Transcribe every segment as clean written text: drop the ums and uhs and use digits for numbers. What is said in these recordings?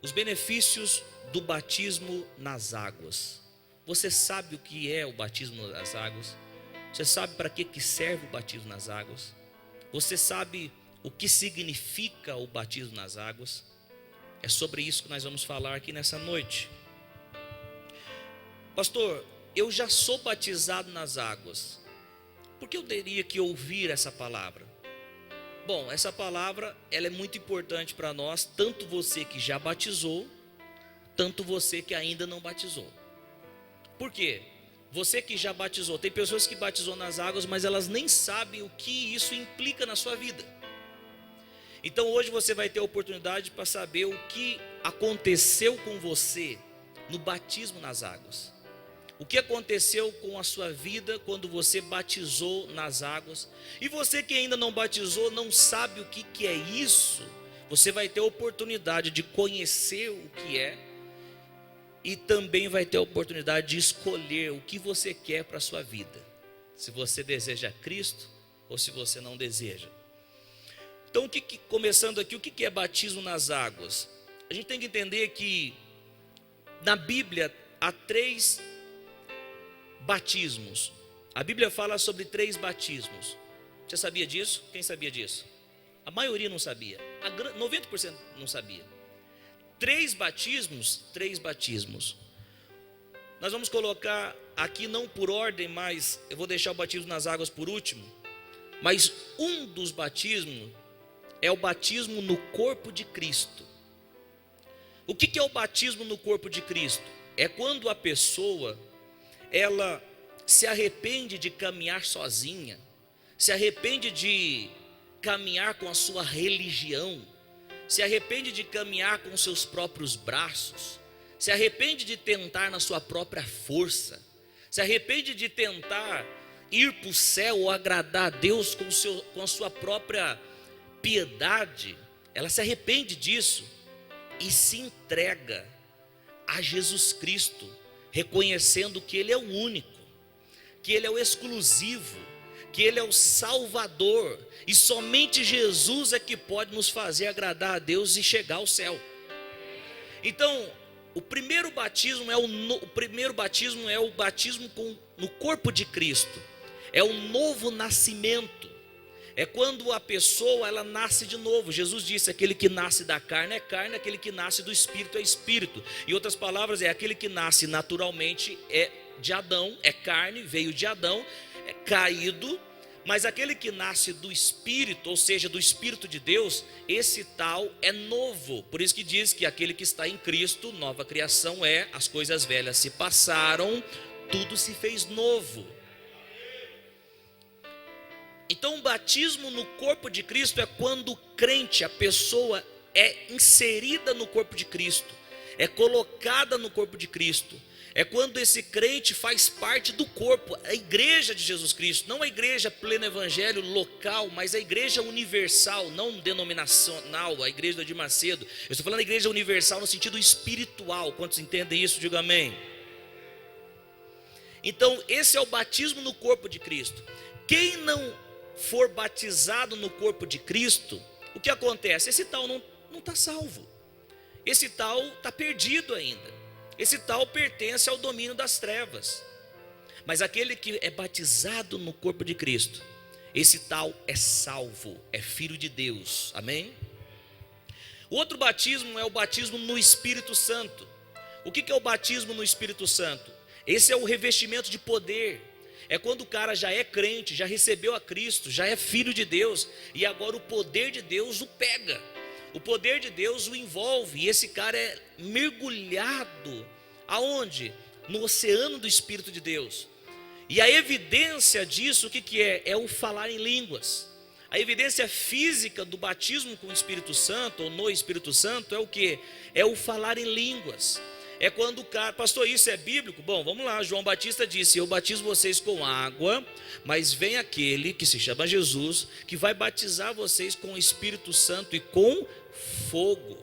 Os benefícios do batismo nas águas. Você sabe o que é o batismo nas águas? Você sabe para que serve o batismo nas águas? Você sabe o que significa o batismo nas águas? É sobre isso que nós vamos falar aqui nessa noite. Pastor, eu já sou batizado nas águas. Por que eu teria que ouvir essa palavra? Bom, essa palavra ela é muito importante para nós, tanto você que já batizou, tanto você que ainda não batizou. Por quê? Você que já batizou, tem pessoas que batizou nas águas, mas elas nem sabem o que isso implica na sua vida. Então hoje você vai ter a oportunidade para saber o que aconteceu com você no batismo nas águas. O que aconteceu com a sua vida quando você batizou nas águas. E você que ainda não batizou, não sabe o que é isso. Você vai ter a oportunidade de conhecer o que é. E também vai ter a oportunidade de escolher o que você quer para a sua vida. Se você deseja Cristo ou se você não deseja. Então, começando aqui, o que é batismo nas águas? A gente tem que entender que na Bíblia há 3 batismos. A Bíblia fala sobre 3 batismos. Você sabia disso? Quem sabia disso? A maioria não sabia. 90% não sabia. 3 batismos. Nós vamos colocar aqui não por ordem, mas eu vou deixar o batismo nas águas por último. Mas um dos batismos é o batismo no corpo de Cristo. O que é o batismo no corpo de Cristo? É quando a pessoa ela se arrepende de caminhar sozinha, se arrepende de caminhar com a sua religião, se arrepende de caminhar com seus próprios braços, se arrepende de tentar na sua própria força, se arrepende de tentar ir para o céu ou agradar a Deus com a sua própria piedade. Ela se arrepende disso e se entrega a Jesus Cristo, reconhecendo que Ele é o único, que Ele é o exclusivo, que Ele é o Salvador, e somente Jesus é que pode nos fazer agradar a Deus e chegar ao céu. Então, o primeiro batismo é o batismo no corpo de Cristo, é o novo nascimento. É quando a pessoa ela nasce de novo. Jesus disse: aquele que nasce da carne é carne, aquele que nasce do espírito é espírito. Em outras palavras, é aquele que nasce naturalmente é de Adão, é carne, veio de Adão, é caído. Mas aquele que nasce do espírito, ou seja, do espírito de Deus, esse tal é novo. Por isso que diz que aquele que está em Cristo, nova criação é, as coisas velhas se passaram, tudo se fez novo. Então o batismo no corpo de Cristo é quando o crente, a pessoa é inserida no corpo de Cristo, é colocada no corpo de Cristo. É quando esse crente faz parte do corpo, a igreja de Jesus Cristo, não a igreja pleno evangelho local, mas a igreja universal, não denominacional, a igreja do Edir Macedo. Eu estou falando da igreja universal no sentido espiritual. Quantos entendem isso? Diga amém. Então esse é o batismo no corpo de Cristo. Quem não for batizado no corpo de Cristo, o que acontece? Esse tal não está salvo, esse tal está perdido ainda, esse tal pertence ao domínio das trevas. Mas aquele que é batizado no corpo de Cristo, esse tal é salvo, é filho de Deus, amém? O outro batismo é o batismo no Espírito Santo. O que é o batismo no Espírito Santo? Esse é o revestimento de poder. É quando o cara já é crente, já recebeu a Cristo, já é filho de Deus, e agora o poder de Deus o pega, o poder de Deus o envolve, e esse cara é mergulhado, aonde? No oceano do Espírito de Deus. E a evidência disso, o que é? É o falar em línguas. A evidência física do batismo com o Espírito Santo, ou no Espírito Santo, é o que? É o falar em línguas. É quando o cara, pastor, isso é bíblico? Bom, vamos lá, João Batista disse: eu batizo vocês com água, mas vem aquele que se chama Jesus, que vai batizar vocês com o Espírito Santo e com fogo.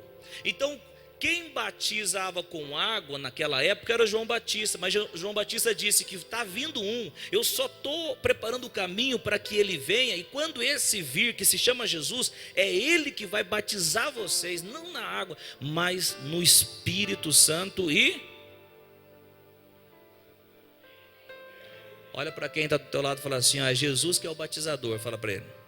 Então, Quem batizava com água naquela época era João Batista, mas João Batista disse que está vindo um, eu só estou preparando o caminho para que ele venha, e quando esse vir, que se chama Jesus, é ele que vai batizar vocês, não na água, mas no Espírito Santo. E olha para quem está do teu lado e fala assim: é Jesus que é o batizador. Fala para ele.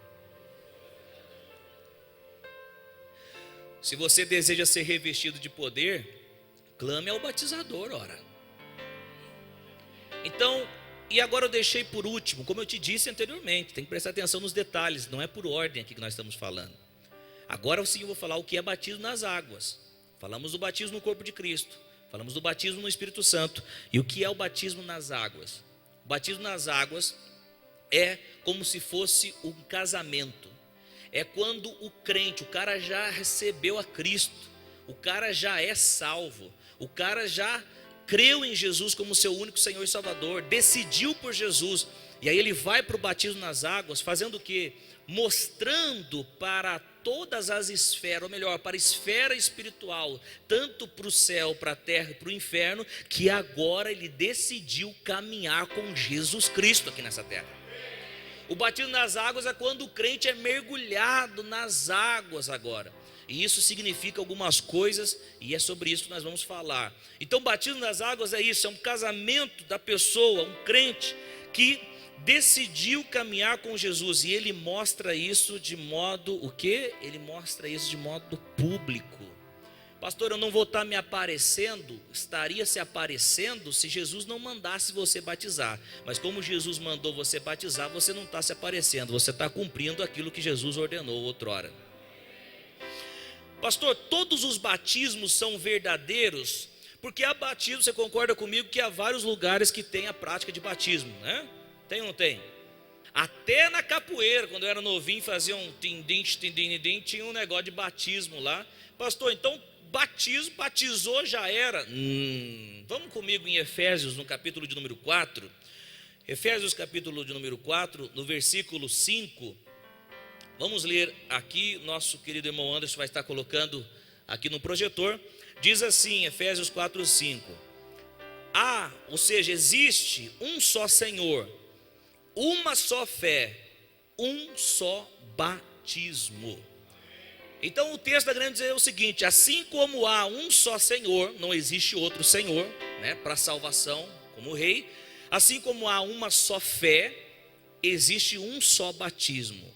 Se você deseja ser revestido de poder, clame ao batizador, ora. Então, e agora eu deixei por último, como eu te disse anteriormente, tem que prestar atenção nos detalhes, não é por ordem aqui que nós estamos falando. Agora sim eu vou falar o que é batismo nas águas. Falamos do batismo no corpo de Cristo, falamos do batismo no Espírito Santo. E o que é o batismo nas águas? O batismo nas águas é como se fosse um casamento. É quando o crente, o cara já recebeu a Cristo, o cara já é salvo, o cara já creu em Jesus como seu único Senhor e Salvador, decidiu por Jesus, e aí ele vai para o batismo nas águas, fazendo o quê? Mostrando para todas as esferas, ou melhor, para a esfera espiritual, tanto para o céu, para a terra e para o inferno, que agora ele decidiu caminhar com Jesus Cristo aqui nessa terra. O batismo nas águas é quando o crente é mergulhado nas águas agora. E isso significa algumas coisas, e é sobre isso que nós vamos falar. Então, o batismo nas águas é isso, é um casamento da pessoa, um crente que decidiu caminhar com Jesus. E ele mostra isso de modo, o quê? Ele mostra isso de modo público. Pastor, eu não vou estar me aparecendo, estaria se aparecendo se Jesus não mandasse você batizar. Mas como Jesus mandou você batizar, você não está se aparecendo, você está cumprindo aquilo que Jesus ordenou outrora. Pastor, todos os batismos são verdadeiros? Porque há batismo, você concorda comigo que há vários lugares que tem a prática de batismo, né? Tem ou não tem? Até na capoeira, quando eu era novinho, fazia um tindim, tinha um negócio de batismo lá. Pastor, então batismo, batizou, já era. Vamos comigo em Efésios, no capítulo de número 4. Efésios, capítulo de número 4, no versículo 5. Vamos ler aqui, nosso querido irmão Anderson vai estar colocando aqui no projetor. Diz assim, Efésios 4, 5. Ou seja, existe um só Senhor, uma só fé, um só batismo. Então o texto da grande diz o seguinte: assim como há um só Senhor, não existe outro Senhor, né, para salvação como rei, assim como há uma só fé, existe um só batismo.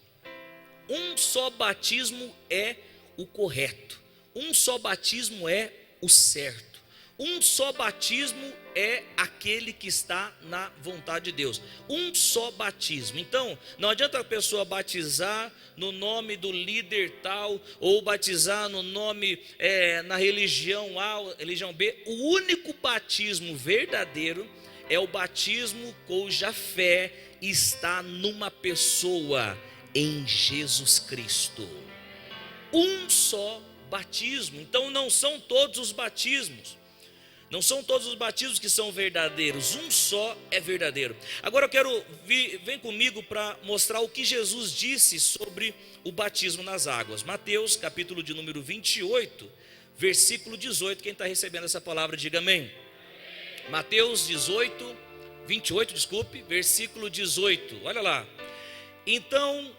Um só batismo é o correto, um só batismo é o certo. Um só batismo é aquele que está na vontade de Deus. Um só batismo. Então, não adianta a pessoa batizar no nome do líder tal, ou batizar no nome, na religião A, religião B. O único batismo verdadeiro é o batismo cuja fé está numa pessoa, em Jesus Cristo. Um só batismo. Então, não são todos os batismos. Não são todos os batismos que são verdadeiros, um só é verdadeiro. Agora eu quero vem comigo para mostrar o que Jesus disse sobre o batismo nas águas. Mateus, capítulo de número 28, versículo 18. Quem está recebendo essa palavra, diga amém. Mateus 28, versículo 18. Olha lá. Então,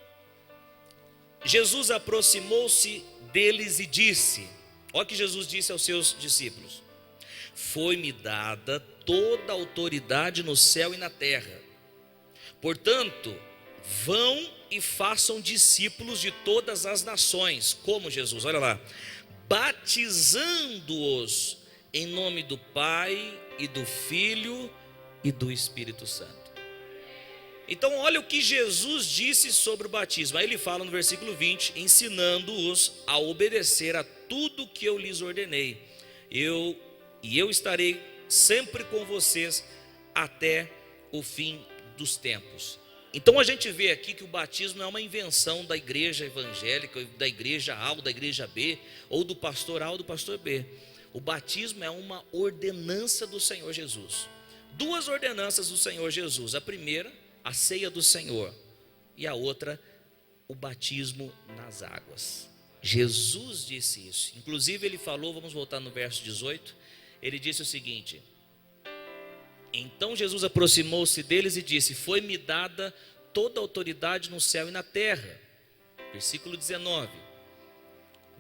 Jesus aproximou-se deles e disse, olha o que Jesus disse aos seus discípulos: foi-me dada toda a autoridade no céu e na terra. Portanto, vão e façam discípulos de todas as nações, como Jesus, olha lá, batizando-os em nome do Pai e do Filho e do Espírito Santo. Então olha o que Jesus disse sobre o batismo. Aí ele fala no versículo 20, ensinando-os a obedecer a tudo que eu lhes ordenei. Eu estarei sempre com vocês até o fim dos tempos. Então a gente vê aqui que o batismo não é uma invenção da igreja evangélica, da igreja A ou da igreja B, ou do pastor A ou do pastor B. O batismo é uma ordenança do Senhor Jesus. Duas ordenanças do Senhor Jesus. A primeira, a ceia do Senhor, e a outra, o batismo nas águas. Jesus disse isso. Inclusive ele falou, vamos voltar no verso 18. Ele disse o seguinte: então Jesus aproximou-se deles e disse: foi-me dada toda a autoridade no céu e na terra. Versículo 19.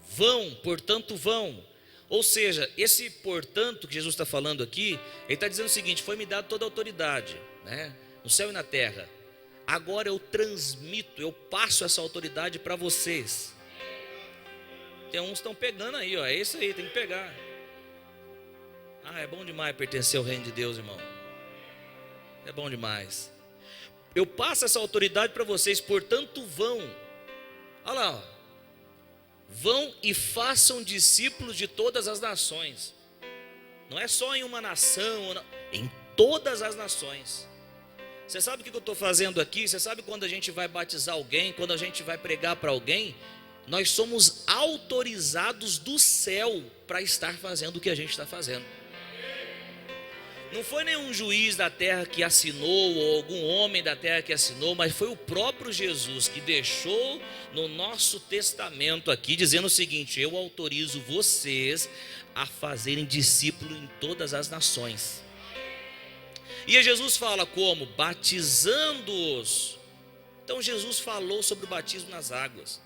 Vão, portanto vão. Ou seja, esse portanto que Jesus está falando aqui, ele está dizendo o seguinte: foi-me dada toda a autoridade, né, no céu e na terra. Agora eu transmito, eu passo essa autoridade para vocês. Tem uns que estão pegando aí, ó, é isso aí, tem que pegar. Ah, é bom demais pertencer ao reino de Deus, irmão. É bom demais. Eu passo essa autoridade para vocês, portanto vão. Olha lá, ó. Vão e façam discípulos de todas as nações. Não é só em uma nação, não, em todas as nações. Você sabe o que eu estou fazendo aqui? Você sabe quando a gente vai batizar alguém, quando a gente vai pregar para alguém, nós somos autorizados do céu para estar fazendo o que a gente está fazendo. Não foi nenhum juiz da terra que assinou, ou algum homem da terra que assinou, mas foi o próprio Jesus que deixou no nosso testamento aqui, dizendo o seguinte: eu autorizo vocês a fazerem discípulo em todas as nações. E Jesus fala como? Batizando-os. Então Jesus falou sobre o batismo nas águas.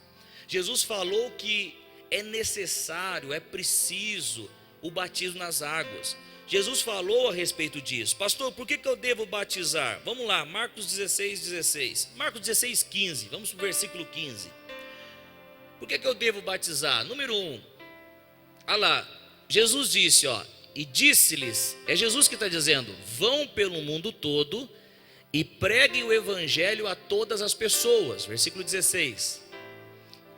Jesus falou que é necessário, é preciso o batismo nas águas. Jesus falou a respeito disso. Pastor, por que eu devo batizar? Vamos lá, Marcos 16. Marcos 16:15, vamos para o versículo 15. Por que eu devo batizar? Número 1, olha lá, Jesus disse, ó, e disse-lhes, é Jesus que está dizendo: vão pelo mundo todo e preguem o evangelho a todas as pessoas. Versículo 16.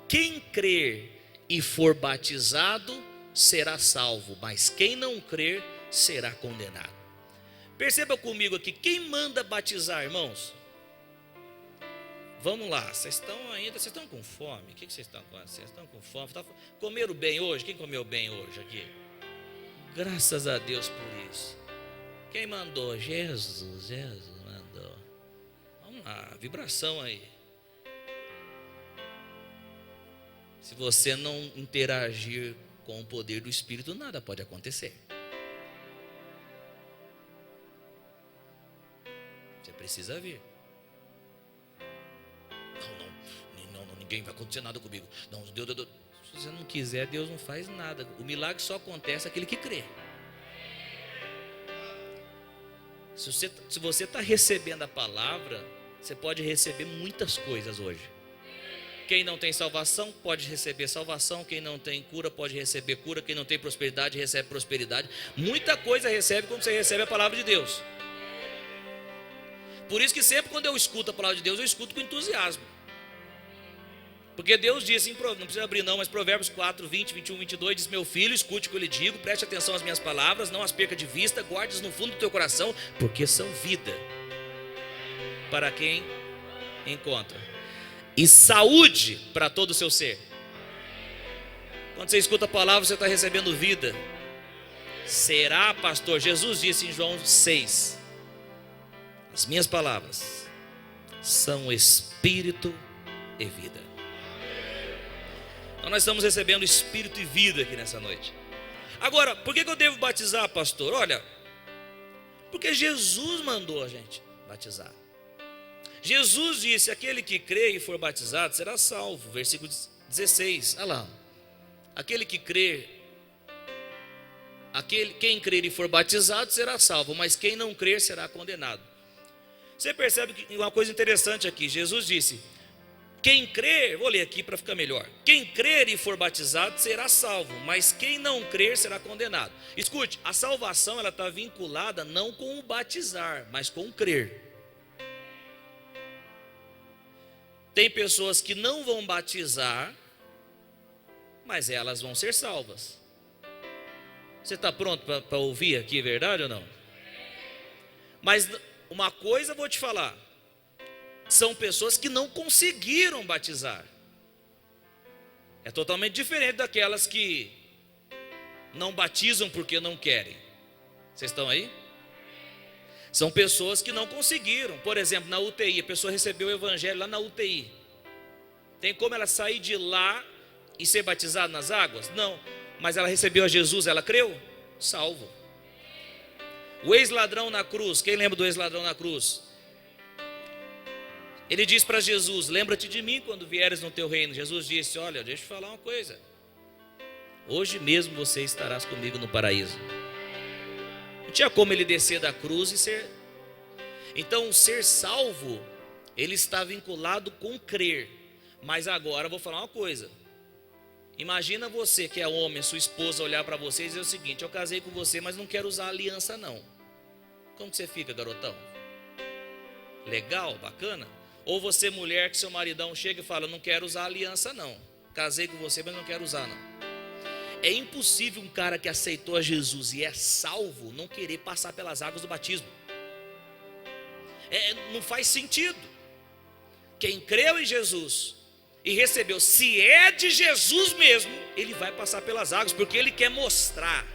Quem crer e for batizado será salvo, mas quem não crer será condenado. Perceba comigo aqui, quem manda batizar, irmãos? Vamos lá, vocês estão com fome? O que vocês estão com? Vocês estão com fome? Comeram bem hoje? Quem comeu bem hoje aqui? Graças a Deus por isso. Quem mandou? Jesus mandou. Vamos lá, vibração aí. Se você não interagir com o poder do Espírito, nada pode acontecer. Você precisa vir. Não, ninguém vai acontecer nada comigo. Não, Deus. Se você não quiser, Deus não faz nada. O milagre só acontece aquele que crê. Se você está recebendo a palavra, você pode receber muitas coisas hoje. Quem não tem salvação pode receber salvação. Quem não tem cura pode receber cura. Quem não tem prosperidade recebe prosperidade. Muita coisa recebe quando você recebe a palavra de Deus. Por isso que sempre quando eu escuto a palavra de Deus, eu escuto com entusiasmo. Porque Deus disse, não precisa abrir não, mas Provérbios 4, 20, 21, 22 diz: meu filho, escute o que eu lhe digo, preste atenção às minhas palavras, não as perca de vista, guarde-as no fundo do teu coração, porque são vida para quem encontra e saúde para todo o seu ser. Quando você escuta a palavra, você está recebendo vida. Será, pastor? Jesus disse em João 6: as minhas palavras são espírito e vida. Então nós estamos recebendo espírito e vida aqui nessa noite. Agora, por que eu devo batizar, pastor? Olha, porque Jesus mandou a gente batizar. Jesus disse: aquele que crê e for batizado será salvo. Versículo 16, olha lá. Aquele que crê, quem crer e for batizado será salvo, mas quem não crer será condenado. Você percebe que uma coisa interessante aqui, Jesus disse: quem crer, vou ler aqui para ficar melhor. Quem crer e for batizado será salvo, mas quem não crer será condenado. Escute, a salvação ela está vinculada não com o batizar, mas com o crer. Tem pessoas que não vão batizar, mas elas vão ser salvas. Você está pronto para ouvir aqui, verdade ou não? Mas uma coisa eu vou te falar: são pessoas que não conseguiram batizar. É totalmente diferente daquelas que não batizam porque não querem. Vocês estão aí? São pessoas que não conseguiram. Por exemplo, na UTI, a pessoa recebeu o evangelho lá na UTI. Tem como ela sair de lá e ser batizado nas águas? Não. Mas ela recebeu a Jesus, ela creu? Salvo. O ex-ladrão na cruz, quem lembra do ex-ladrão na cruz? Ele diz para Jesus: lembra-te de mim quando vieres no teu reino. Jesus disse: olha, deixa eu falar uma coisa, hoje mesmo você estarás comigo no paraíso. Não tinha como ele descer da cruz e ser. Então, ser salvo, ele está vinculado com crer. Mas agora eu vou falar uma coisa. Imagina você que é homem, sua esposa olhar para você e dizer o seguinte: eu casei com você, mas não quero usar aliança não. Como que você fica, garotão? Legal, bacana? Ou você, mulher, que seu maridão chega e fala: não quero usar aliança não, casei com você, mas não quero usar não. É impossível um cara que aceitou a Jesus e é salvo não querer passar pelas águas do batismo. Não faz sentido. Quem creu em Jesus e recebeu, se é de Jesus mesmo, ele vai passar pelas águas, porque ele quer mostrar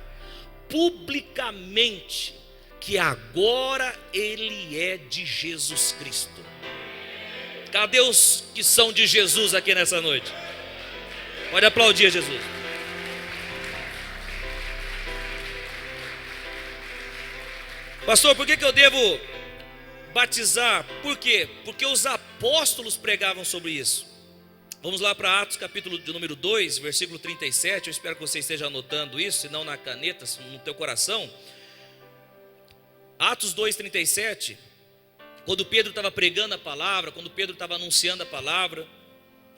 publicamente que agora ele é de Jesus Cristo. Cadê os que são de Jesus aqui nessa noite? Pode aplaudir Jesus. Pastor, por que eu devo batizar? Por quê? Porque os apóstolos pregavam sobre isso. Vamos lá para Atos capítulo de número 2, versículo 37. Eu espero que você esteja anotando isso, se não na caneta, no teu coração. Atos 2:37. Quando Pedro estava pregando a palavra, quando Pedro estava anunciando a palavra,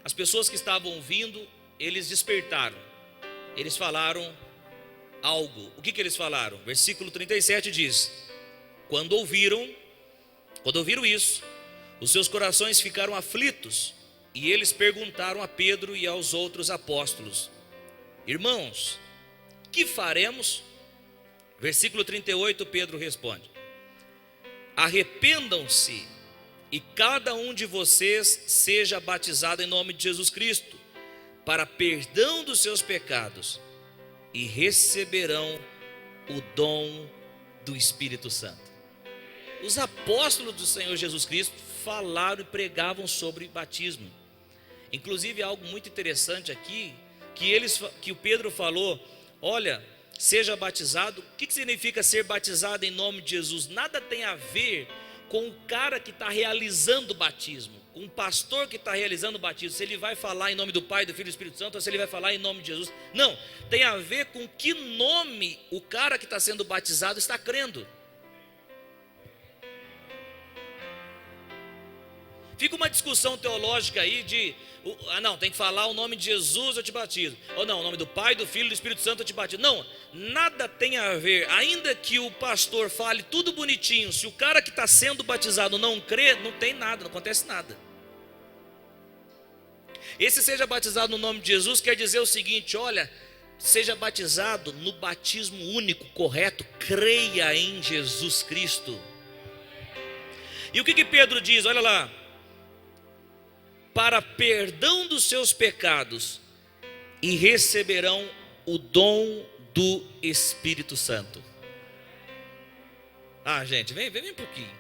as pessoas que estavam ouvindo, eles despertaram. Eles falaram algo. O que eles falaram? Versículo 37 diz: Quando ouviram isso, os seus corações ficaram aflitos, e eles perguntaram a Pedro e aos outros apóstolos: Irmãos, que faremos? Versículo 38, Pedro responde: Arrependam-se e cada um de vocês seja batizado em nome de Jesus Cristo, para perdão dos seus pecados, e receberão o dom do Espírito Santo. Os apóstolos do Senhor Jesus Cristo falaram e pregavam sobre batismo. Inclusive, algo muito interessante aqui, que o Pedro falou: olha, seja batizado. O que significa ser batizado em nome de Jesus? Nada tem a ver com o cara que está realizando o batismo, com o pastor que está realizando o batismo, se ele vai falar em nome do Pai, do Filho e do Espírito Santo, ou se ele vai falar em nome de Jesus. Não, tem a ver com que nome o cara que está sendo batizado está crendo. Fica uma discussão teológica aí de: não, tem que falar o nome de Jesus, eu te batizo. Ou não, o nome do Pai, do Filho e do Espírito Santo, eu te batizo. Não, nada tem a ver. Ainda que o pastor fale tudo bonitinho, se o cara que está sendo batizado não crê, não tem nada, não acontece nada. Esse seja batizado no nome de Jesus quer dizer o seguinte: olha, seja batizado no batismo único, correto, creia em Jesus Cristo. E o que Pedro diz? Olha lá: para perdão dos seus pecados, e receberão o dom do Espírito Santo. Gente, vem um pouquinho.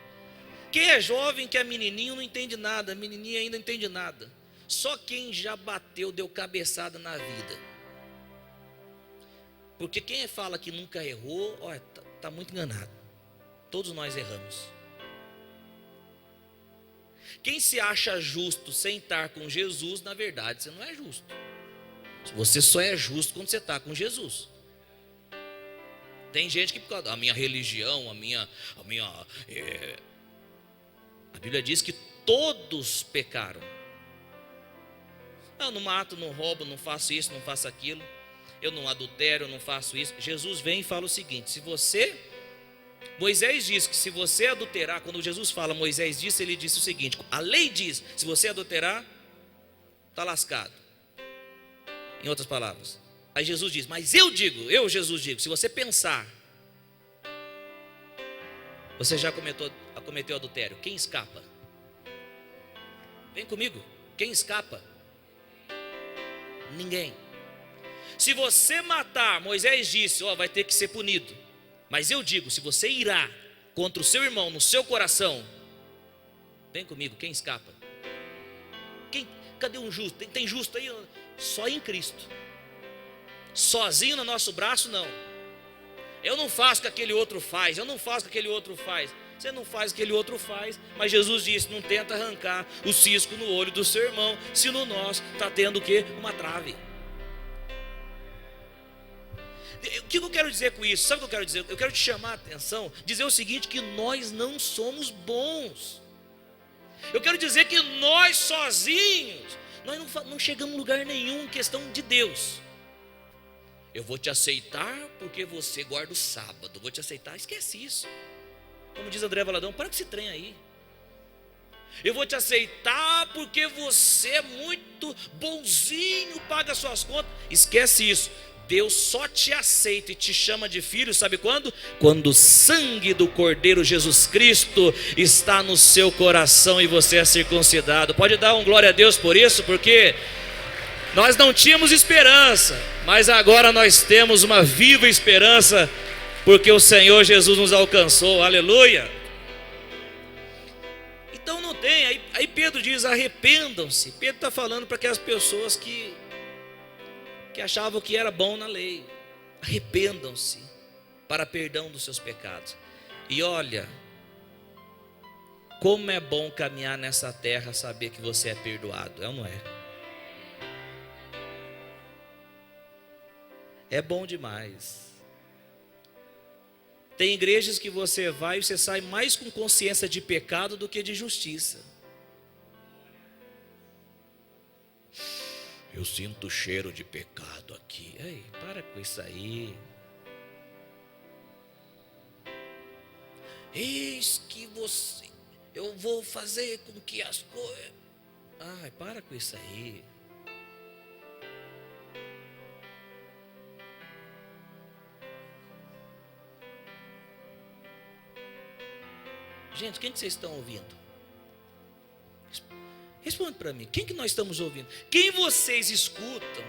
Quem é jovem, que é menininho, não entende nada, menininha ainda não entende nada. Só quem já bateu, deu cabeçada na vida. Porque quem fala que nunca errou, está muito enganado. Todos nós erramos. Quem se acha justo sem estar com Jesus, na verdade você não é justo. Você só é justo quando você está com Jesus. Tem gente que, por causa da minha religião, a Bíblia diz que todos pecaram. Eu não mato, não roubo, não faço isso, não faço aquilo, eu não adultero, eu não faço isso. Jesus vem e fala o seguinte: Moisés diz que se você adulterar, quando Jesus fala Moisés disse, ele disse o seguinte: a lei diz, se você adulterar, está lascado. Em outras palavras. Aí Jesus diz: mas Jesus digo, se você pensar, você já cometeu adultério. Quem escapa? Vem comigo. Quem escapa? Ninguém. Se você matar, Moisés disse, vai ter que ser punido. Mas eu digo, se você irá contra o seu irmão no seu coração, vem comigo, quem escapa? Cadê um justo? Tem justo aí? só em Cristo. Sozinho no nosso braço, não. Eu não faço o que aquele outro faz, eu não faço o que aquele outro faz. Você não faz o que aquele outro faz, mas Jesus disse: não tenta arrancar o cisco no olho do seu irmão, se no nosso está tendo o quê? Uma trave. O que eu quero dizer com isso? Sabe o que eu quero dizer? Eu quero te chamar a atenção, dizer o seguinte: que nós não somos bons. Eu quero dizer que nós sozinhos, nós não chegamos em lugar nenhum em questão de Deus. Eu vou te aceitar porque você guarda o sábado. Vou te aceitar, esquece isso. Como diz André Valadão, para com esse trem aí. Eu vou te aceitar porque você é muito bonzinho, paga suas contas. Esquece isso. Deus só te aceita e te chama de filho, sabe quando? Quando o sangue do Cordeiro Jesus Cristo está no seu coração e você é circuncidado. Pode dar um glória a Deus por isso, porque nós não tínhamos esperança, mas agora nós temos uma viva esperança, porque o Senhor Jesus nos alcançou, aleluia. Então não tem, aí Pedro diz: arrependam-se. Pedro está falando para aquelas pessoas que achavam que era bom na lei. Arrependam-se para perdão dos seus pecados. E olha, como é bom caminhar nessa terra, saber que você é perdoado, é ou não é? É bom demais. Tem igrejas que você vai e você sai mais com consciência de pecado do que de justiça. Eu sinto o cheiro de pecado aqui. Ei, para com isso aí. Eis que você, eu vou fazer com que as coisas. Ai, para com isso aí. Gente, quem que vocês estão ouvindo? Responde para mim, quem que nós estamos ouvindo? Quem vocês escutam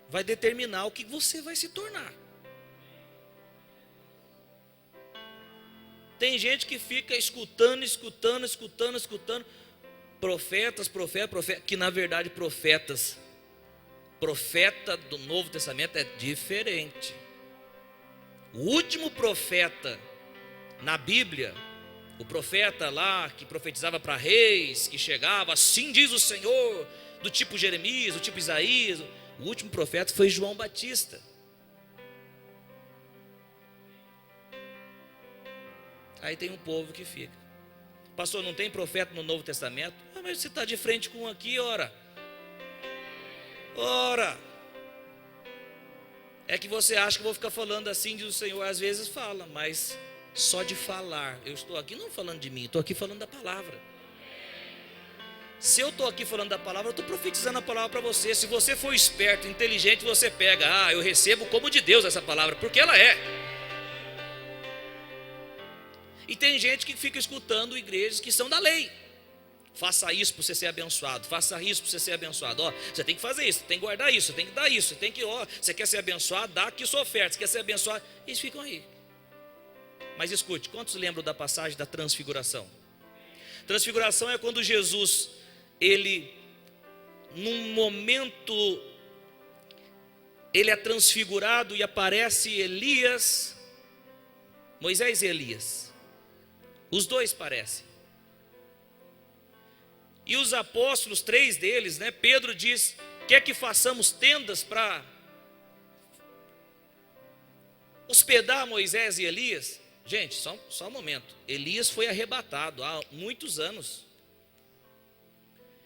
vai determinar o que você vai se tornar. Tem gente que fica escutando, profetas, que na verdade profeta do Novo Testamento é diferente. O último profeta na Bíblia, o profeta lá que profetizava para reis, que chegava, assim diz o Senhor, do tipo Jeremias, do tipo Isaías, o último profeta foi João Batista. Aí tem um povo que fica: pastor, não tem profeta no Novo Testamento? Ah, mas você está de frente com um aqui, ora. É que você acha que eu vou ficar falando assim, diz o Senhor. Às vezes fala, mas só de falar. Eu estou aqui não falando de mim, estou aqui falando da palavra. Se eu estou aqui falando da palavra, eu estou profetizando a palavra para você. Se você for esperto, inteligente, você pega: eu recebo como de Deus essa palavra, porque ela é. E tem gente que fica escutando igrejas que são da lei. Faça isso para você ser abençoado. Faça isso para você ser abençoado. Você tem que fazer isso, tem que guardar isso, tem que dar isso, tem que, você quer ser abençoado, dá aqui sua oferta. Você quer ser abençoado, eles ficam aí. Mas escute, quantos lembram da passagem da transfiguração? Transfiguração é quando Jesus, ele, num momento, ele é transfigurado e aparece Elias, Moisés e Elias. Os dois parecem. E os apóstolos, 3 deles, Pedro diz: quer que façamos tendas para hospedar Moisés e Elias? Gente, só um momento. Elias foi arrebatado há muitos anos.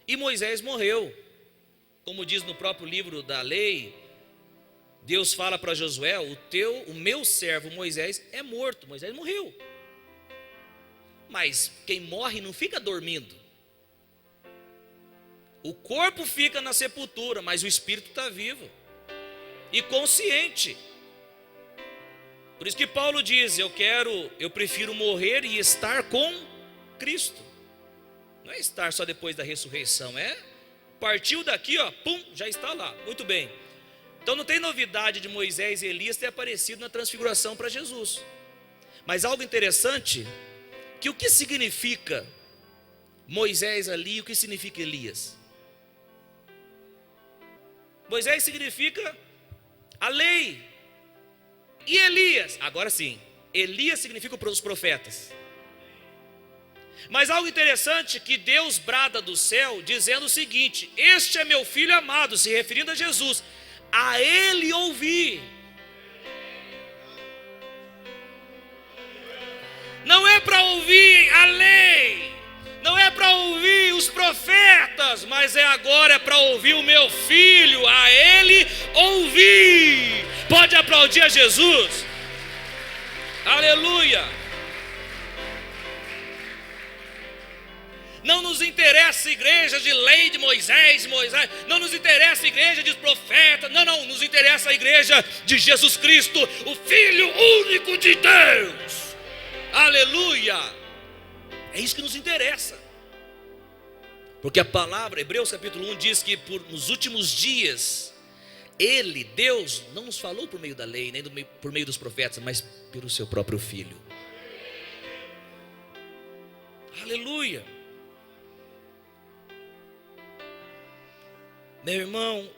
E Moisés morreu. Como diz no próprio livro da lei, Deus fala para Josué: o meu servo Moisés é morto. Moisés morreu. Mas quem morre não fica dormindo. O corpo fica na sepultura, mas o espírito está vivo e consciente. Por isso que Paulo diz: eu prefiro morrer e estar com Cristo. Não é estar só depois da ressurreição, partiu daqui, já está lá. Muito bem. Então não tem novidade de Moisés e Elias ter aparecido na transfiguração para Jesus. Mas algo interessante, que o que significa Moisés ali, o que significa Elias? Moisés significa a lei. E Elias, agora sim, Elias significa os profetas. Mas algo interessante que Deus brada do céu dizendo o seguinte: este é meu filho amado, se referindo a Jesus, a ele ouvi. Não é para ouvir a lei, não é para ouvir os profetas, mas agora é para ouvir o meu filho, a ele ouvir. Pode aplaudir a Jesus? Aleluia! Não nos interessa a igreja de lei de Moisés, não nos interessa a igreja de profeta, não, nos interessa a igreja de Jesus Cristo, o Filho único de Deus. Aleluia! É isso que nos interessa. Porque a palavra, Hebreus capítulo 1 diz que nos últimos dias, Ele, Deus, não nos falou por meio da lei, nem por meio dos profetas, mas pelo seu próprio Filho. Aleluia! Meu irmão,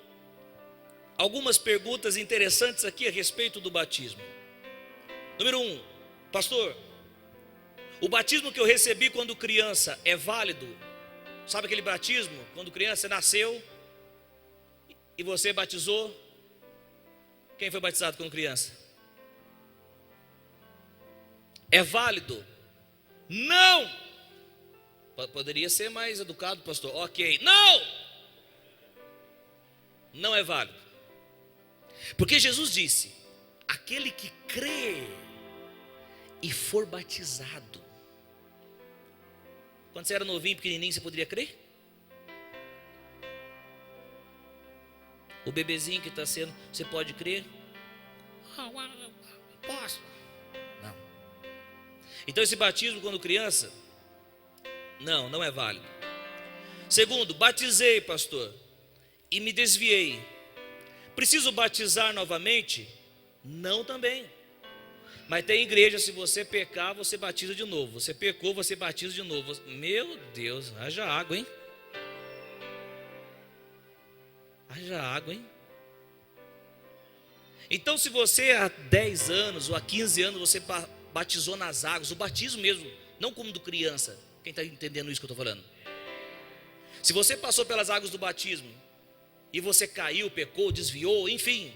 algumas perguntas interessantes aqui a respeito do batismo. Número 1, pastor, o batismo que eu recebi quando criança é válido? Sabe aquele batismo, quando criança nasceu e você batizou? Quem foi batizado quando criança? É válido? Não! Poderia ser mais educado, pastor. Ok, não! Não é válido. Porque Jesus disse: aquele que crê e for batizado. Quando você era novinho, pequenininho, você poderia crer? O bebezinho que está sendo, você pode crer? Posso? Não. Então esse batismo quando criança, não é válido. Segundo, batizei, pastor, e me desviei. Preciso batizar novamente? Não também. Mas tem igreja, se você pecar, você batiza de novo. Você pecou, você batiza de novo. Meu Deus, haja água, hein? Haja água, hein? Então se você há 10 anos ou há 15 anos você batizou nas águas, o batismo mesmo, não como do criança. Quem está entendendo isso que eu estou falando? Se você passou pelas águas do batismo e você caiu, pecou, desviou, enfim,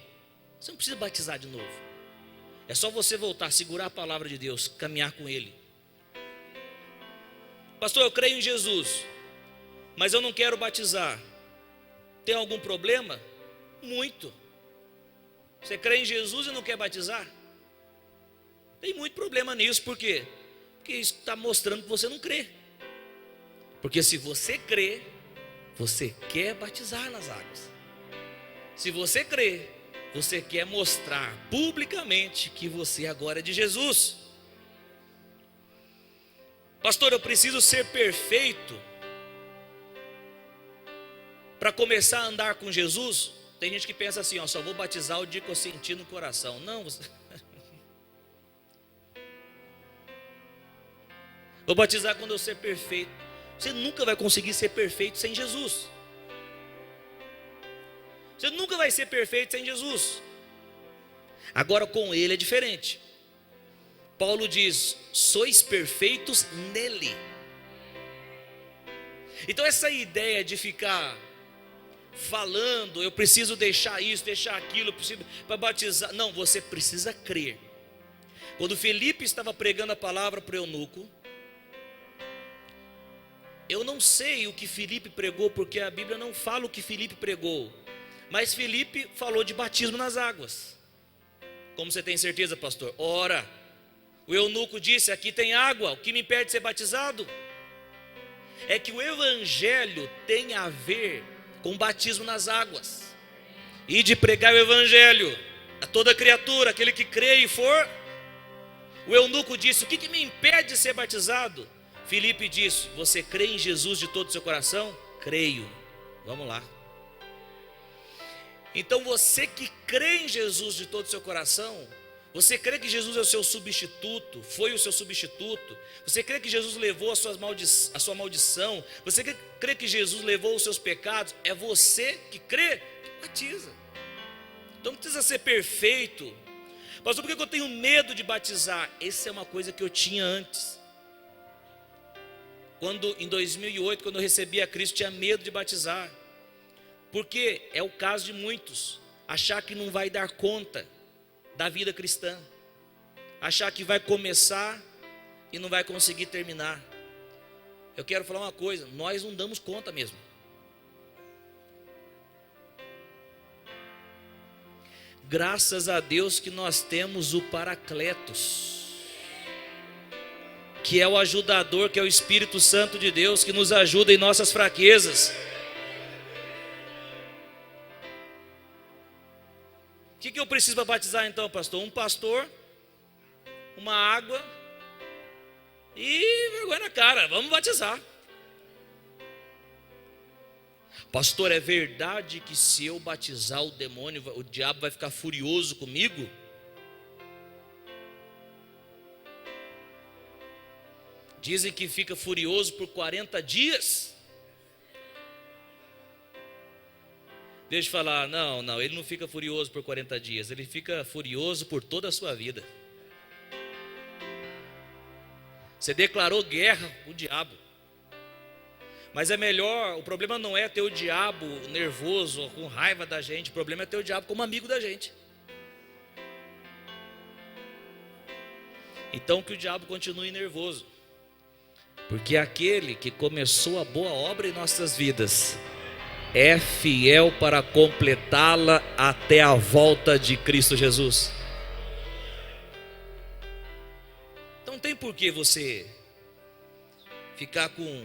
você não precisa batizar de novo. É só você voltar, segurar a palavra de Deus, caminhar com Ele. Pastor, eu creio em Jesus, mas eu não quero batizar. Tem algum problema? Muito. Você crê em Jesus e não quer batizar? Tem muito problema nisso, por quê? Porque isso está mostrando que você não crê. Porque se você crê, você quer batizar nas águas. Se você crê, você quer mostrar publicamente que você agora é de Jesus. Pastor, eu preciso ser perfeito para começar a andar com Jesus? Tem gente que pensa assim, só vou batizar o dia que eu sentir no coração. Não, vou batizar quando eu ser perfeito. Você nunca vai conseguir ser perfeito sem Jesus. Você nunca vai ser perfeito sem Jesus. Agora com Ele é diferente. Paulo diz: sois perfeitos nele. Então essa ideia de ficar falando, eu preciso deixar isso, deixar aquilo, preciso para batizar. Não, você precisa crer. Quando Felipe estava pregando a palavra para o eunuco, eu não sei o que Felipe pregou, porque a Bíblia não fala o que Felipe pregou. Mas Felipe falou de batismo nas águas. Como você tem certeza, pastor? Ora, o eunuco disse: aqui tem água, o que me impede de ser batizado? É que o evangelho tem a ver com batismo nas águas. E de pregar o evangelho a toda criatura, aquele que crê e for. O eunuco disse: o que me impede de ser batizado? Felipe disse: você crê em Jesus de todo o seu coração? Creio. Vamos lá. Então você que crê em Jesus de todo o seu coração, Você crê que Jesus é o seu substituto, foi o seu substituto? Você crê que Jesus levou a sua maldição? Você crê que Jesus levou os seus pecados? É você que crê, que batiza. Então não precisa ser perfeito. Pastor, por que eu tenho medo de batizar? Essa é uma coisa que eu tinha antes. Em 2008, quando eu recebi a Cristo, tinha medo de batizar. Porque é o caso de muitos, achar que não vai dar conta da vida cristã, achar que vai começar e não vai conseguir terminar. Eu quero falar uma coisa, nós não damos conta mesmo. Graças a Deus que nós temos o Paracletos, que é o ajudador, que é o Espírito Santo de Deus, que nos ajuda em nossas fraquezas. O que eu preciso para batizar então, pastor? Um pastor, uma água e vergonha na cara, vamos batizar. Pastor, é verdade que se eu batizar o demônio, o diabo vai ficar furioso comigo? Dizem que fica furioso por 40 dias. Deixa eu falar, não, ele não fica furioso por 40 dias, ele fica furioso por toda a sua vida. Você declarou guerra ao diabo. Mas é melhor, o problema não é ter o diabo nervoso ou com raiva da gente, o problema é ter o diabo como amigo da gente. Então que o diabo continue nervoso, porque aquele que começou a boa obra em nossas vidas é fiel para completá-la até a volta de Cristo Jesus. Então não tem por que você ficar com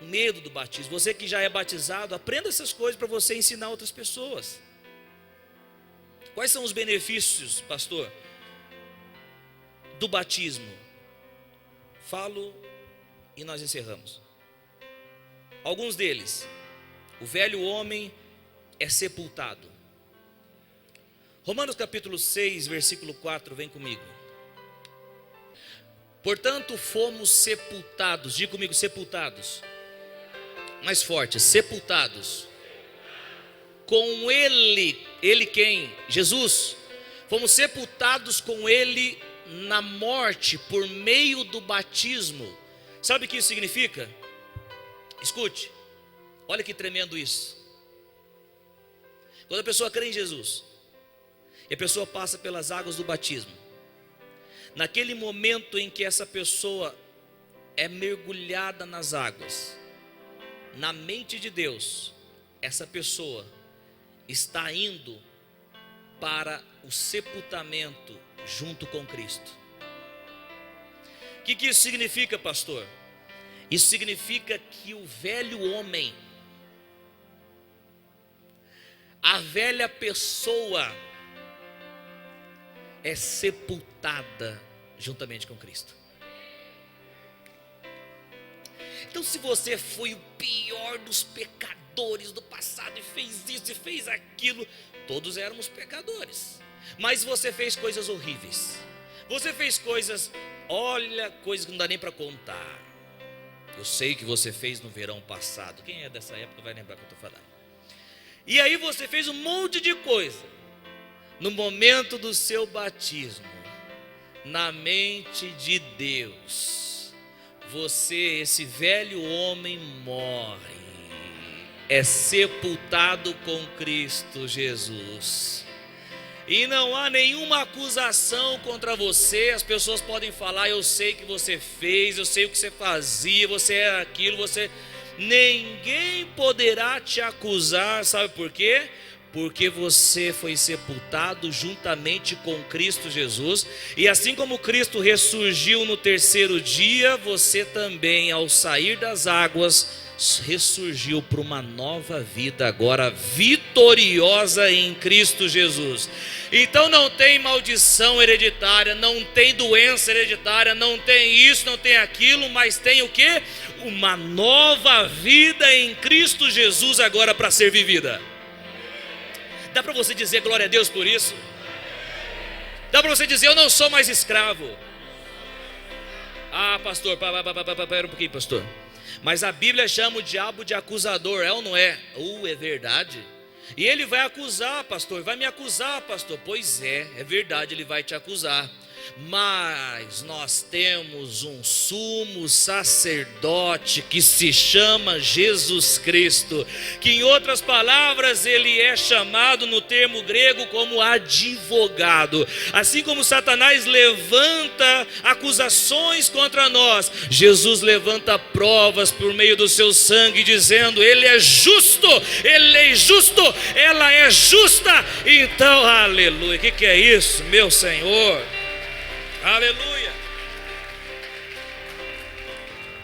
medo do batismo. Você que já é batizado, aprenda essas coisas para você ensinar outras pessoas. Quais são os benefícios, pastor, do batismo? Falo e nós encerramos. Alguns deles: o velho homem é sepultado. Romanos capítulo 6, versículo 4, vem comigo. Portanto, fomos sepultados. Diga comigo, sepultados. Mais forte, sepultados. Com ele. Ele quem? Jesus. Fomos sepultados com ele na morte por meio do batismo. Sabe o que isso significa? Escute. Olha que tremendo isso. Quando a pessoa crê em Jesus e a pessoa passa pelas águas do batismo, naquele momento em que essa pessoa é mergulhada nas águas, na mente de Deus, essa pessoa está indo para o sepultamento junto com Cristo. O que isso significa, pastor? Isso significa que o velho homem, a velha pessoa, é sepultada juntamente com Cristo. Então, se você foi o pior dos pecadores do passado e fez isso e fez aquilo, todos éramos pecadores, mas você fez coisas horríveis, você fez coisas, olha, coisas que não dá nem para contar. Eu sei que você fez no verão passado. Quem é dessa época vai lembrar o que eu estou falando. E aí você fez um monte de coisa. No momento do seu batismo, na mente de Deus, você, esse velho homem, morre, é sepultado com Cristo Jesus. E não há nenhuma acusação contra você. As pessoas podem falar: eu sei que você fez, eu sei o que você fazia, você era aquilo, você... Ninguém poderá te acusar, sabe por quê? Porque você foi sepultado juntamente com Cristo Jesus. E assim como Cristo ressurgiu no terceiro dia, você também, ao sair das águas, ressurgiu para uma nova vida, agora vitoriosa em Cristo Jesus. Então não tem maldição hereditária, não tem doença hereditária, não tem isso, não tem aquilo, mas tem o quê? Uma nova vida em Cristo Jesus agora para ser vivida. Dá para você dizer glória a Deus por isso? Dá para você dizer: eu não sou mais escravo. Ah, pastor, pera um pouquinho, pastor. Mas a Bíblia chama o diabo de acusador, é ou não é? É verdade. E ele vai acusar, pastor, vai me acusar, pastor. Pois é verdade, ele vai te acusar. Mas nós temos um sumo sacerdote que se chama Jesus Cristo, que em outras palavras ele é chamado no termo grego como advogado. Assim como Satanás levanta acusações contra nós, Jesus levanta provas por meio do seu sangue, dizendo: ele é justo, ele é justo, ela é justa. Então, aleluia. O que é isso, meu Senhor? Aleluia,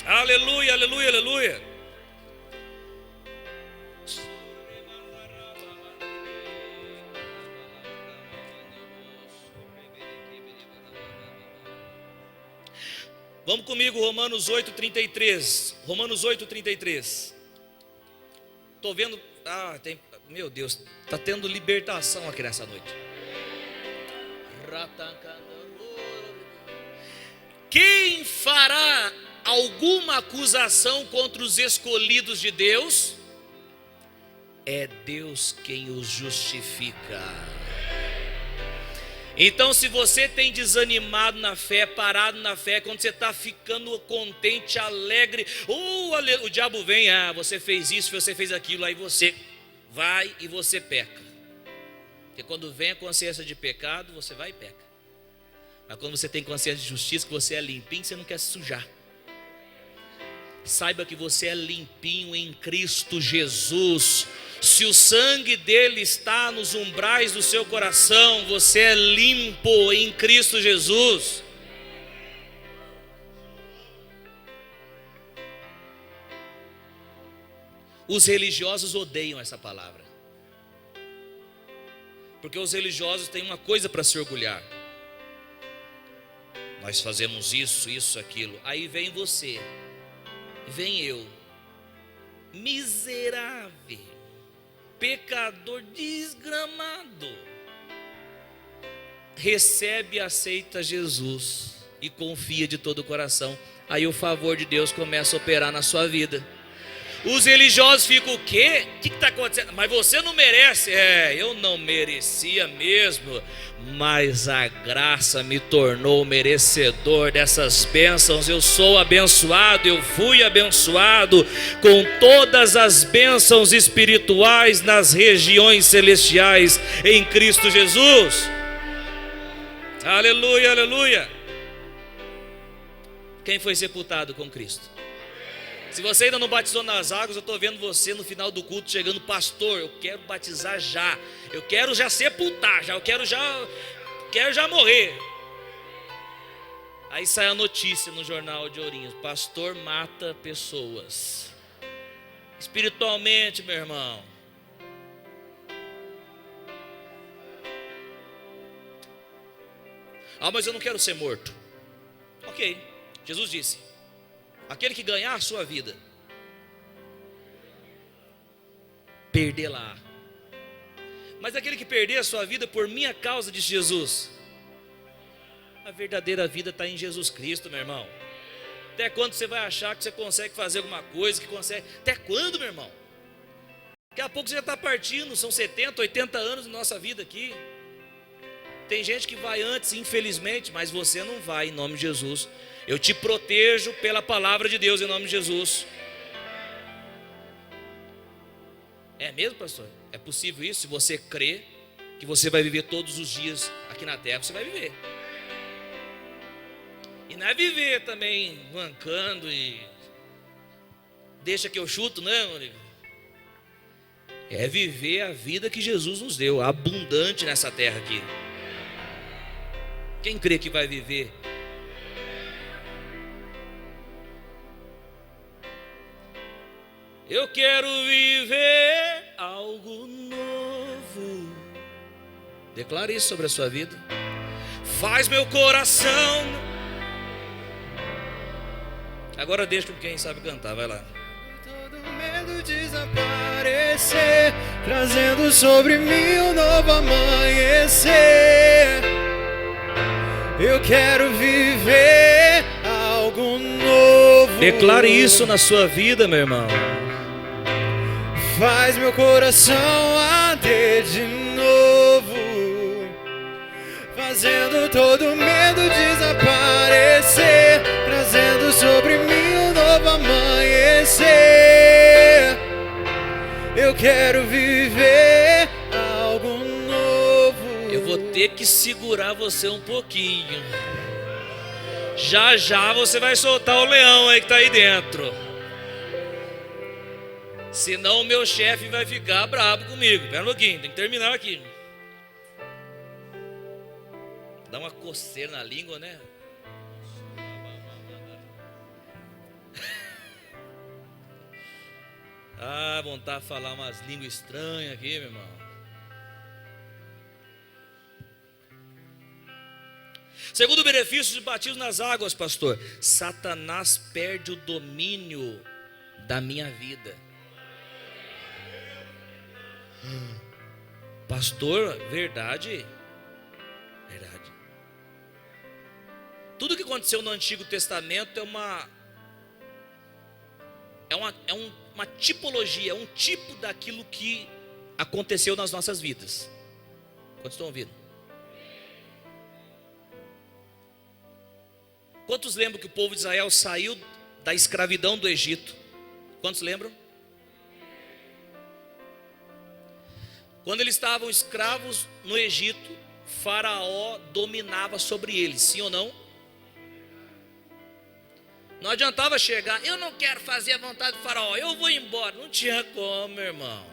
aleluia, aleluia, aleluia. Vamos comigo, Romanos 8:33. Romanos 8:33. Estou vendo, meu Deus, está tendo libertação aqui nessa noite. Quem fará alguma acusação contra os escolhidos de Deus? É Deus quem os justifica. Então, se você tem desanimado na fé, parado na fé, quando você está ficando contente, alegre, o diabo vem: você fez isso, você fez aquilo, aí você vai e você peca. Porque quando vem a consciência de pecado, você vai e peca. Mas quando você tem consciência de justiça, que você é limpinho, você não quer se sujar. Saiba que você é limpinho em Cristo Jesus. Se o sangue dele está nos umbrais do seu coração, você é limpo em Cristo Jesus. Os religiosos odeiam essa palavra, porque os religiosos têm uma coisa para se orgulhar: nós fazemos isso, aquilo. Aí vem você, vem eu, miserável, pecador desgramado, recebe e aceita Jesus e confia de todo o coração. Aí o favor de Deus começa a operar na sua vida. Os religiosos ficam: o quê? O que está acontecendo? Mas você não merece. Eu não merecia mesmo, mas a graça me tornou merecedor dessas bênçãos. Eu sou abençoado, eu fui abençoado com todas as bênçãos espirituais nas regiões celestiais em Cristo Jesus. Aleluia, aleluia. Quem foi sepultado com Cristo? Se você ainda não batizou nas águas, eu estou vendo você no final do culto chegando: pastor, eu quero batizar já, eu quero já sepultar, eu quero já morrer. Aí sai a notícia no jornal de Ourinhos: pastor mata pessoas. Espiritualmente, meu irmão. Mas eu não quero ser morto. Ok, Jesus disse: aquele que ganhar a sua vida, perdê-la. Mas aquele que perder a sua vida por minha causa, disse Jesus, a verdadeira vida está em Jesus Cristo, meu irmão. Até quando você vai achar que você consegue fazer alguma coisa, que consegue? Até quando, meu irmão? Daqui a pouco você já está partindo. São 70, 80 anos da nossa vida aqui. Tem gente que vai antes, infelizmente, mas você não vai, em nome de Jesus. Eu te protejo pela palavra de Deus, em nome de Jesus. É mesmo, pastor? É possível isso? Se você crê que você vai viver todos os dias aqui na terra, você vai viver. E não é viver também mancando e deixa que eu chuto, não, amigo. É viver a vida que Jesus nos deu, abundante nessa terra aqui. Quem crê que vai viver? Eu quero viver algo novo. Declare isso sobre a sua vida. Faz meu coração. Agora deixa com quem sabe cantar, vai lá. Todo medo desaparecer, trazendo sobre mim um novo amanhecer. Eu quero viver algo novo. Declare isso na sua vida, meu irmão. Faz meu coração arder de novo, fazendo todo medo desaparecer, trazendo sobre mim um novo amanhecer. Eu quero viver algo novo. Eu vou ter que segurar você um pouquinho. Já já você vai soltar o leão aí que está aí dentro. Senão o meu chefe vai ficar bravo comigo. Pera um pouquinho, tem que terminar aqui. Dá uma coceira na língua, né? Ah, vontade de falar umas línguas estranhas aqui, meu irmão. Segundo benefício de batismo nas águas, pastor, Satanás perde o domínio da minha vida. Pastor, verdade? Verdade. Tudo que aconteceu no Antigo Testamento é uma tipologia, é um tipo daquilo que aconteceu nas nossas vidas. Quantos estão ouvindo? Quantos lembram que o povo de Israel saiu da escravidão do Egito? Quantos lembram? Quando eles estavam escravos no Egito, Faraó dominava sobre eles, sim ou não? Não adiantava chegar, eu não quero fazer a vontade do Faraó, eu vou embora. Não tinha como, meu irmão.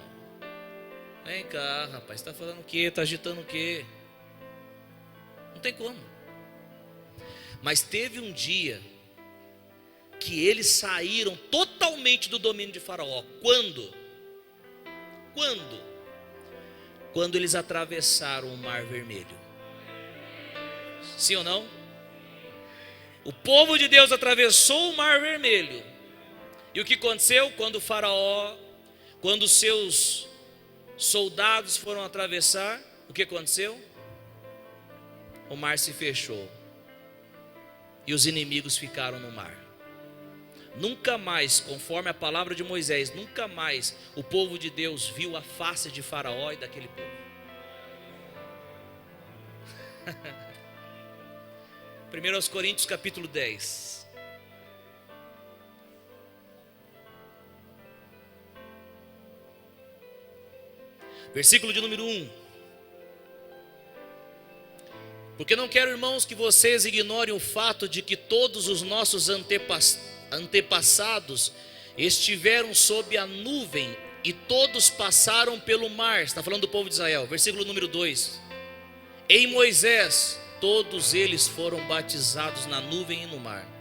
Vem cá, rapaz, está falando o quê? Está agitando o quê? Não tem como. Mas teve um dia que eles saíram totalmente do domínio de Faraó. Quando? Quando eles atravessaram o Mar Vermelho. Sim ou não? O povo de Deus atravessou o Mar Vermelho. E o que aconteceu? Quando o Faraó, quando os seus soldados foram atravessar, o que aconteceu? O mar se fechou. E os inimigos ficaram no mar. Nunca mais, conforme a palavra de Moisés, nunca mais o povo de Deus viu a face de Faraó e daquele povo. 1 Coríntios capítulo 10. Versículo de número 1. Porque não quero, irmãos, que vocês ignorem o fato de que todos os nossos antepassados estiveram sob a nuvem e todos passaram pelo mar. Está falando do povo de Israel. Versículo número 2. Em Moisés, todos eles foram batizados na nuvem e no mar.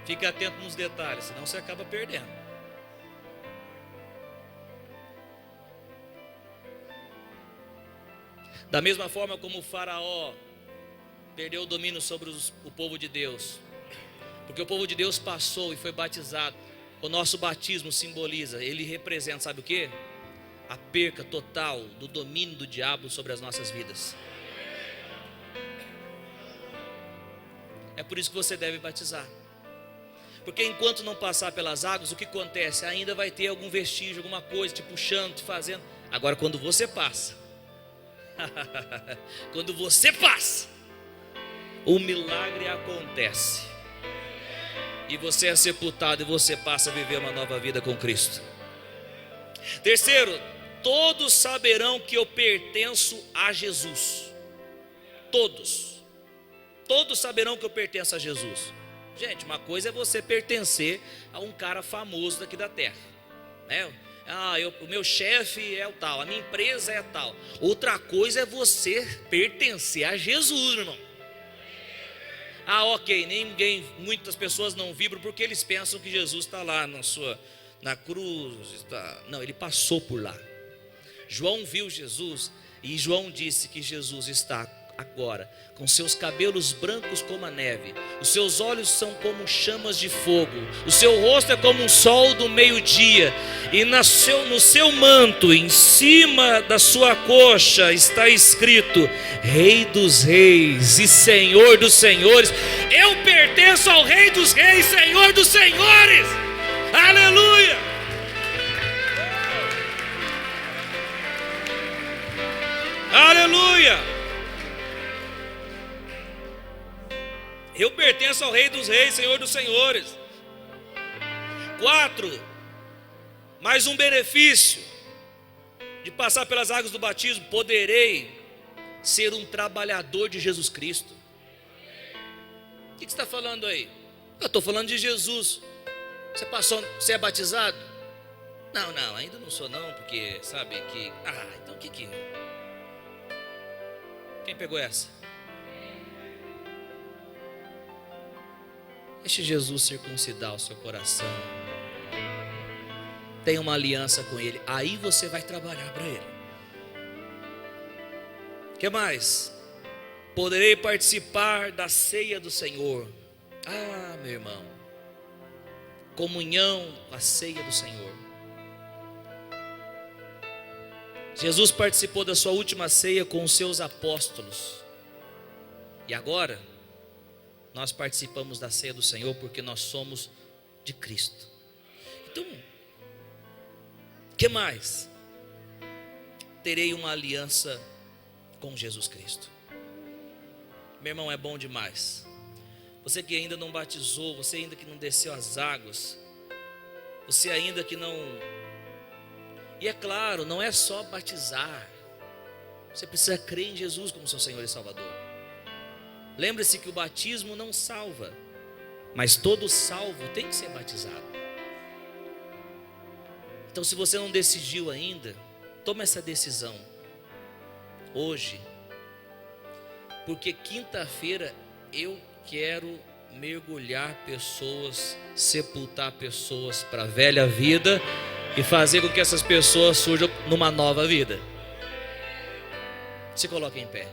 Fique atento nos detalhes, senão você acaba perdendo. Da mesma forma como o Faraó perdeu o domínio sobre o povo de Deus, porque o povo de Deus passou e foi batizado. O nosso batismo simboliza, ele representa, sabe o que? A perca total do domínio do diabo sobre as nossas vidas. É por isso que você deve batizar. Porque enquanto não passar pelas águas, o que acontece? Ainda vai ter algum vestígio, alguma coisa te puxando, te fazendo. Agora quando você passa, quando você passa, o milagre acontece. E você é sepultado e você passa a viver uma nova vida com Cristo. Terceiro, todos saberão que eu pertenço a Jesus. Todos saberão que eu pertenço a Jesus. Gente, uma coisa é você pertencer a um cara famoso daqui da terra, né? O meu chefe é o tal, a minha empresa é tal. Outra coisa é você pertencer a Jesus, meu irmão. Ok, muitas pessoas não vibram porque eles pensam que Jesus está lá na cruz. Não, ele passou por lá. João viu Jesus e João disse que Jesus está agora, com seus cabelos brancos como a neve, os seus olhos são como chamas de fogo, o seu rosto é como um sol do meio-dia, e no seu manto, em cima da sua coxa, está escrito: Rei dos Reis e Senhor dos Senhores. Eu pertenço ao Rei dos Reis, Senhor dos Senhores. Aleluia! Aleluia! Eu pertenço ao Rei dos Reis, Senhor dos Senhores. 4. Mais um benefício de passar pelas águas do batismo: poderei ser um trabalhador de Jesus Cristo. O que você está falando aí? Eu estou falando de Jesus. Você é batizado? Não, ainda não sou não, porque sabe que... então o que que... Quem pegou essa? Deixe Jesus circuncidar o seu coração. Tenha uma aliança com Ele. Aí você vai trabalhar para Ele. O que mais? Poderei participar da ceia do Senhor. Meu irmão. Comunhão com a ceia do Senhor. Jesus participou da sua última ceia com os seus apóstolos. E agora, nós participamos da ceia do Senhor porque nós somos de Cristo. Então, o que mais? Terei uma aliança com Jesus Cristo. Meu irmão, é bom demais. Você que ainda não batizou, você ainda que não desceu as águas, você ainda que não... E é claro, não é só batizar. Você precisa crer em Jesus como seu Senhor e Salvador. Lembre-se que o batismo não salva, mas todo salvo tem que ser batizado. Então, se você não decidiu ainda, tome essa decisão hoje, porque quinta-feira eu quero mergulhar pessoas, sepultar pessoas para a velha vida e fazer com que essas pessoas surjam numa nova vida. Se coloque em pé.